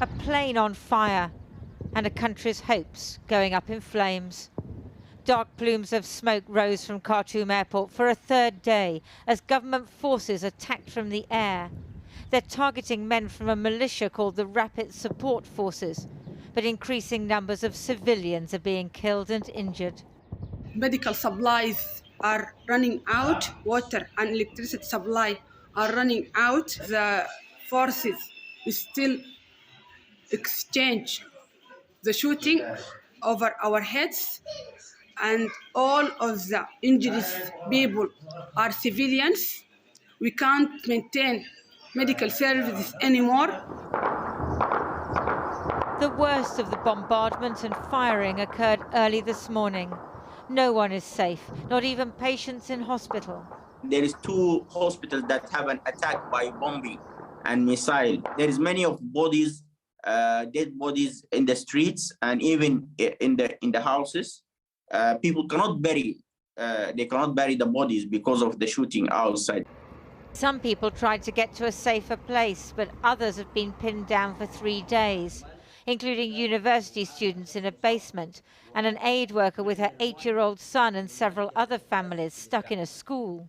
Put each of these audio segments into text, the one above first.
A plane on fire and a country's hopes going up in flames. Dark plumes of smoke rose from Khartoum airport for a third day as government forces attacked from the air. They're targeting men from a militia called the Rapid Support Forces, but increasing numbers of civilians are being killed and injured. Medical supplies are running out, water and electricity supply are running out. The forces still exchange the shooting over our heads, and all of the injured people are civilians. We can't maintain medical services anymore. The worst of the bombardment and firing occurred early this morning. No one is safe, not even patients in hospital. There is 2 hospitals that have an attack by bombing and missile. There is many of bodies, dead bodies in the streets and even in the houses. People cannot bury. They cannot bury the bodies because of the shooting outside. Some people tried to get to a safer place, but others have been pinned down for 3 days, including university students in a basement and an aid worker with her 8-year-old son and several other families stuck in a school.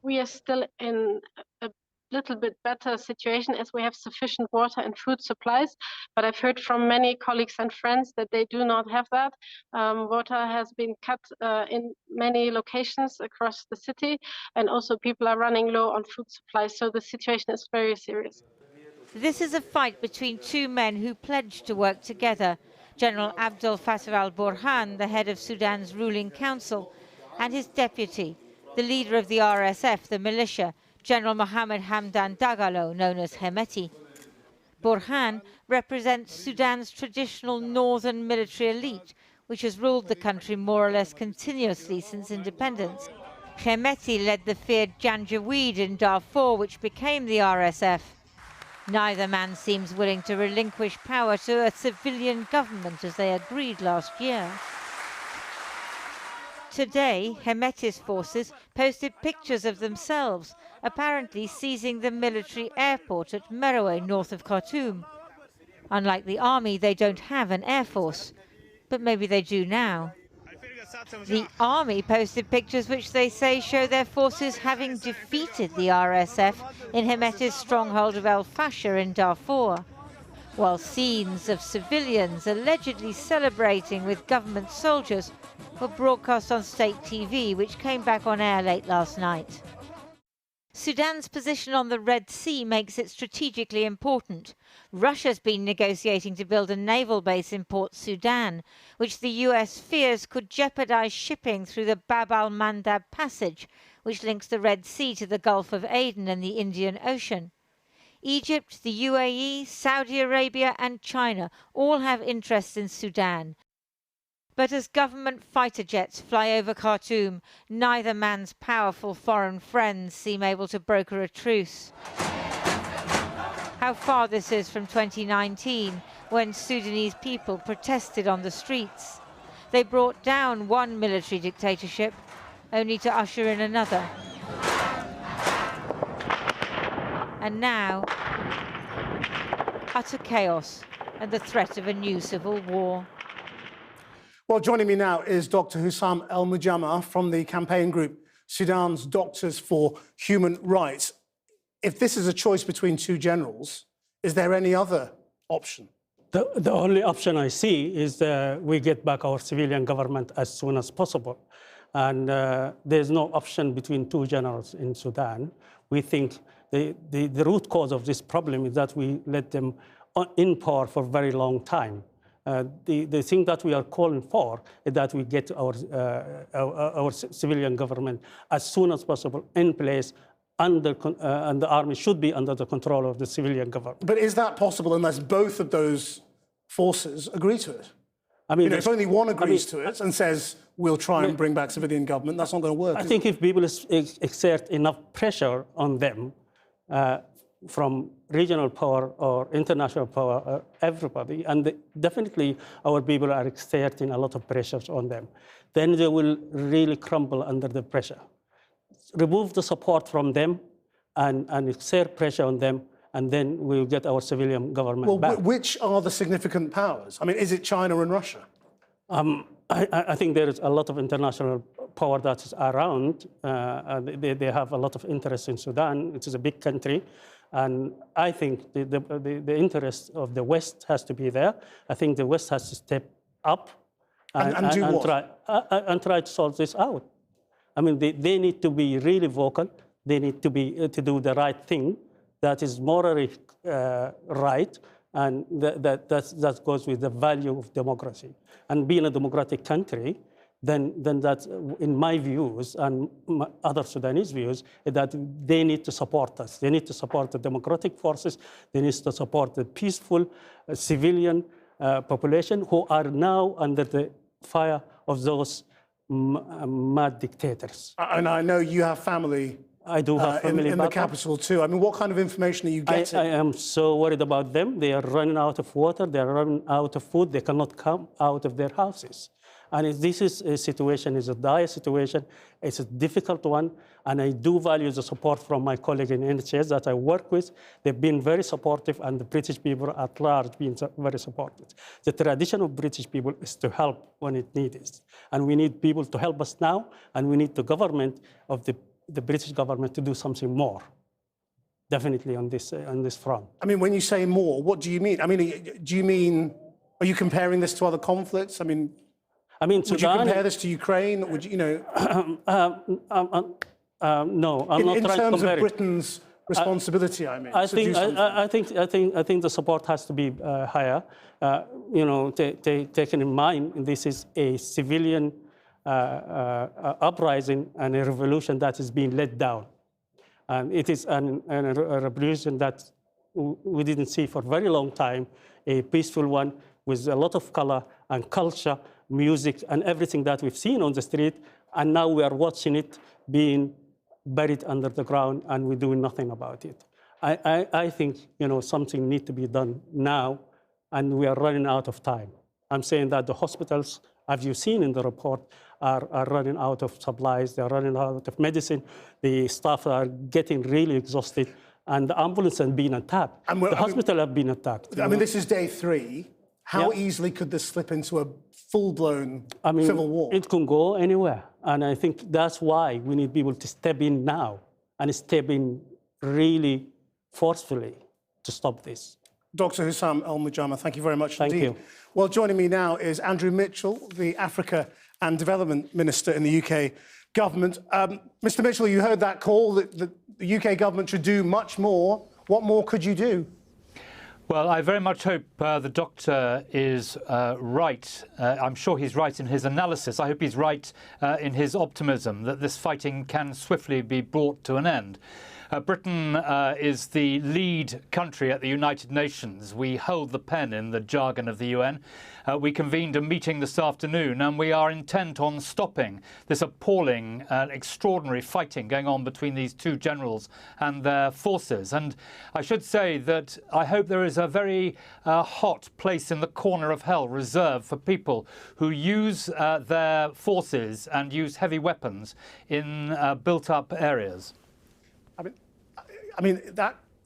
We are still in a little bit better situation as we have sufficient water and food supplies, but I've heard from many colleagues and friends that they do not have that. Water has been cut in many locations across the city, and also people are running low on food supplies, so the situation is very serious. This is a fight between 2 men who pledged to work together. General Abdel Fattah al-Burhan, the head of Sudan's ruling council, and his deputy, the leader of the RSF, the militia, General Mohammed Hamdan Dagalo, known as Hemeti. Burhan represents Sudan's traditional northern military elite, which has ruled the country more or less continuously since independence. Hemeti led the feared Janjaweed in Darfur, which became the RSF. Neither man seems willing to relinquish power to a civilian government as they agreed last year. Today, Hemeti's forces posted pictures of themselves, apparently seizing the military airport at Merowe, north of Khartoum. Unlike the army, they don't have an air force, but maybe they do now. The army posted pictures which they say show their forces having defeated the RSF in Hemeti's stronghold of El Fasher in Darfur, while scenes of civilians allegedly celebrating with government soldiers were broadcast on state TV, which came back on air late last night. Sudan's position on the Red Sea makes it strategically important. Russia's been negotiating to build a naval base in Port Sudan, which the US fears could jeopardize shipping through the Bab al-Mandab Passage, which links the Red Sea to the Gulf of Aden and the Indian Ocean. Egypt, the UAE, Saudi Arabia and China all have interests in Sudan. But as government fighter jets fly over Khartoum, neither man's powerful foreign friends seem able to broker a truce. How far this is from 2019, when Sudanese people protested on the streets. They brought down one military dictatorship, only to usher in another. And now, utter chaos and the threat of a new civil war. Well, joining me now is Dr. Hussam El-Mujamma from the campaign group Sudan's Doctors for Human Rights. If this is a choice between 2 generals, is there any other option? The only option I see is we get back our civilian government as soon as possible. And there's no option between 2 generals in Sudan. We think the root cause of this problem is that we let them in power for a very long time. The thing that we are calling for is that we get our civilian government as soon as possible in place, and the army should be under the control of the civilian government. But is that possible unless both of those forces agree to it? I mean, if only one agrees to it and says, we'll try and bring back civilian government, that's not going to work. I think if people exert enough pressure on them, from regional power or international power, everybody, and definitely our people are exerting a lot of pressures on them, then they will really crumble under the pressure. Remove the support from them and exert pressure on them, and then we'll get our civilian government Well, back. which are the significant powers? I mean, is it China and Russia? I think there is a lot of international power that is around. They have a lot of interest in Sudan. It is a big country. And I think the interest of the West has to be there. I think the West has to step up And do what? try to solve this out. I mean, they need to be really vocal. They need to do the right thing that is morally right, and that goes with the value of democracy. And being a democratic country, then that's, in my views and other Sudanese views, that they need to support us. They need to support the democratic forces. They need to support the peaceful civilian population who are now under the fire of those mad dictators. And I know you have family. I do have family in the back home. capital too. I mean, what kind of information are you getting? I am so worried about them. They are running out of water. They are running out of food. They cannot come out of their houses. And this is a situation, is a dire situation. It's a difficult one. And I do value the support from my colleague in NHS that I work with. They've been very supportive, and the British people at large been very supportive. The tradition of British people is to help when it needs. And we need people to help us now, and we need the government of the British government to do something more, definitely on this front. I mean, when you say more, what do you mean? I mean, do you mean, are you comparing this to other conflicts? I mean, Sudan, would you compare this to Ukraine? Would you, no, I'm not trying to compare in terms of it. Britain's responsibility, I mean. I think the support has to be higher. Taken in mind, this is a civilian uprising and a revolution that is being led down. And it is a revolution that we didn't see for a very long time, a peaceful one with a lot of color and culture, music, and everything that we've seen on the street. And now we are watching it being buried under the ground, and we're doing nothing about it. I think something needs to be done now, and we are running out of time. I'm saying that the hospitals, as you've seen in the report, are running out of supplies. They're running out of medicine. The staff are getting really exhausted, and the ambulance has been attacked. The hospital have been attacked. I mean, this is day 3. How easily could this slip into a full-blown civil war? It can go anywhere. And I think that's why we need people to step in now and step in really forcefully to stop this. Dr. Hussam El-Mujama, thank you very much indeed. Thank you. Well, joining me now is Andrew Mitchell, the Africa and Development Minister in the UK government. Mr. Mitchell, you heard that call that the UK government should do much more. What more could you do? Well, I very much hope the doctor is right. I'm sure he's right in his analysis. I hope he's right in his optimism that this fighting can swiftly be brought to an end. Britain is the lead country at the United Nations. We hold the pen in the jargon of the UN. We convened a meeting this afternoon, and we are intent on stopping this appalling and extraordinary fighting going on between these two generals and their forces. And I should say that I hope there is a very hot place in the corner of hell reserved for people who use their forces and use heavy weapons in built-up areas. I mean,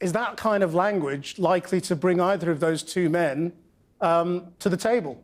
is that kind of language likely to bring either of those two men to the table?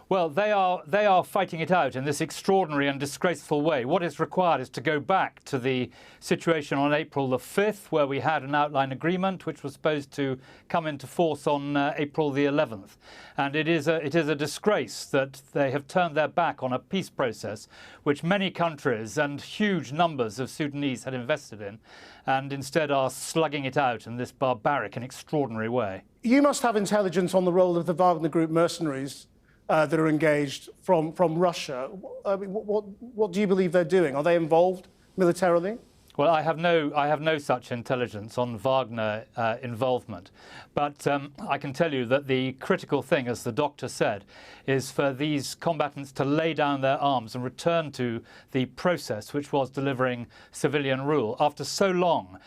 Well, they are fighting it out in this extraordinary and disgraceful way. What is required is to go back to the situation on April the 5th, where we had an outline agreement which was supposed to come into force on April the 11th. And it is a disgrace that they have turned their back on a peace process which many countries and huge numbers of Sudanese had invested in, and instead are slugging it out in this barbaric and extraordinary way. You must have intelligence on the role of the Wagner Group mercenaries that are engaged from Russia. I mean, what do you believe they're doing? Are they involved militarily? Well, I have no such intelligence on Wagner involvement, but I can tell you that the critical thing, as the doctor said, is for these combatants to lay down their arms and return to the process which was delivering civilian rule. After so long,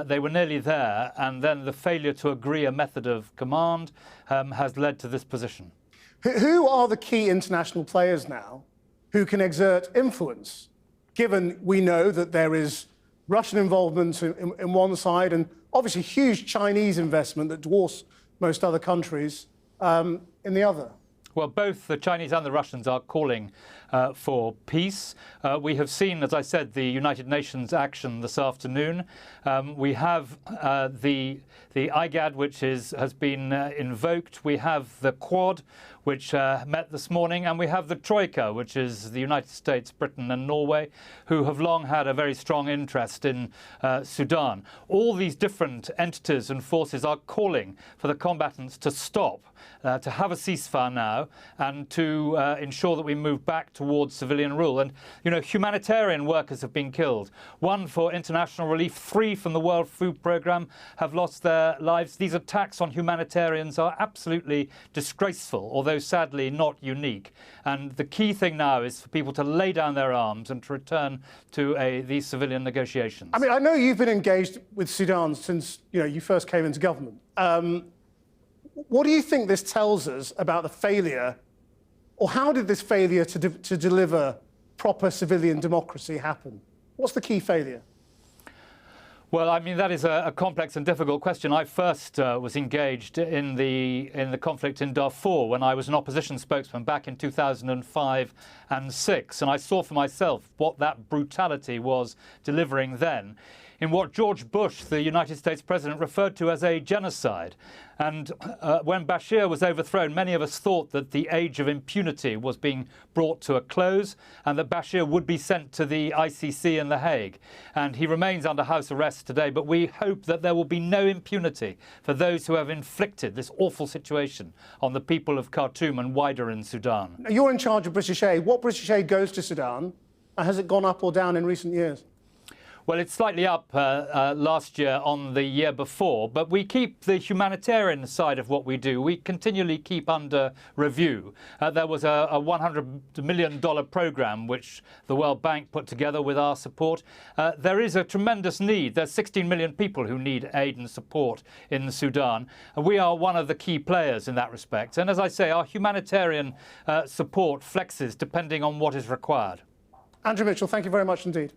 they were nearly there, and then the failure to agree a method of command has led to this position. Who are the key international players now who can exert influence, given we know that there is Russian involvement in one side and obviously huge Chinese investment that dwarfs most other countries in the other. Well, both the Chinese and the Russians are calling for peace. We have seen, as I said, the United Nations action this afternoon. We have the IGAD, which has been invoked. We have the Quad, which met this morning, and we have the Troika, which is the United States, Britain and Norway, who have long had a very strong interest in Sudan. All these different entities and forces are calling for the combatants to stop, to have a ceasefire now, and to ensure that we move back towards civilian rule. And, you know, humanitarian workers have been killed. 1 for international relief, 3 from the World Food Programme have lost their lives. These attacks on humanitarians are absolutely disgraceful, although sadly not unique. And the key thing now is for people to lay down their arms and to return to these civilian negotiations. I mean, I know you've been engaged with Sudan since, you know, you first came into government. What do you think this tells us about the failure, or how did this failure to deliver proper civilian democracy happen? What's the key failure? Well, I mean, that is a complex and difficult question. I first was engaged in the conflict in Darfur when I was an opposition spokesman back in 2005 and 6, and I saw for myself what that brutality was delivering then in what George Bush, the United States president, referred to as a genocide. And when Bashir was overthrown, many of us thought that the age of impunity was being brought to a close and that Bashir would be sent to the ICC in The Hague. And he remains under house arrest today, but we hope that there will be no impunity for those who have inflicted this awful situation on the people of Khartoum and wider in Sudan. Now, you're in charge of British aid. What British aid goes to Sudan? Has it gone up or down in recent years? Well, it's slightly up last year on the year before, but we keep the humanitarian side of what we do. We continually keep under review. There was a $100 million programme which the World Bank put together with our support. There is a tremendous need. There's 16 million people who need aid and support in Sudan. And we are one of the key players in that respect. And as I say, our humanitarian support flexes depending on what is required. Andrew Mitchell, thank you very much indeed.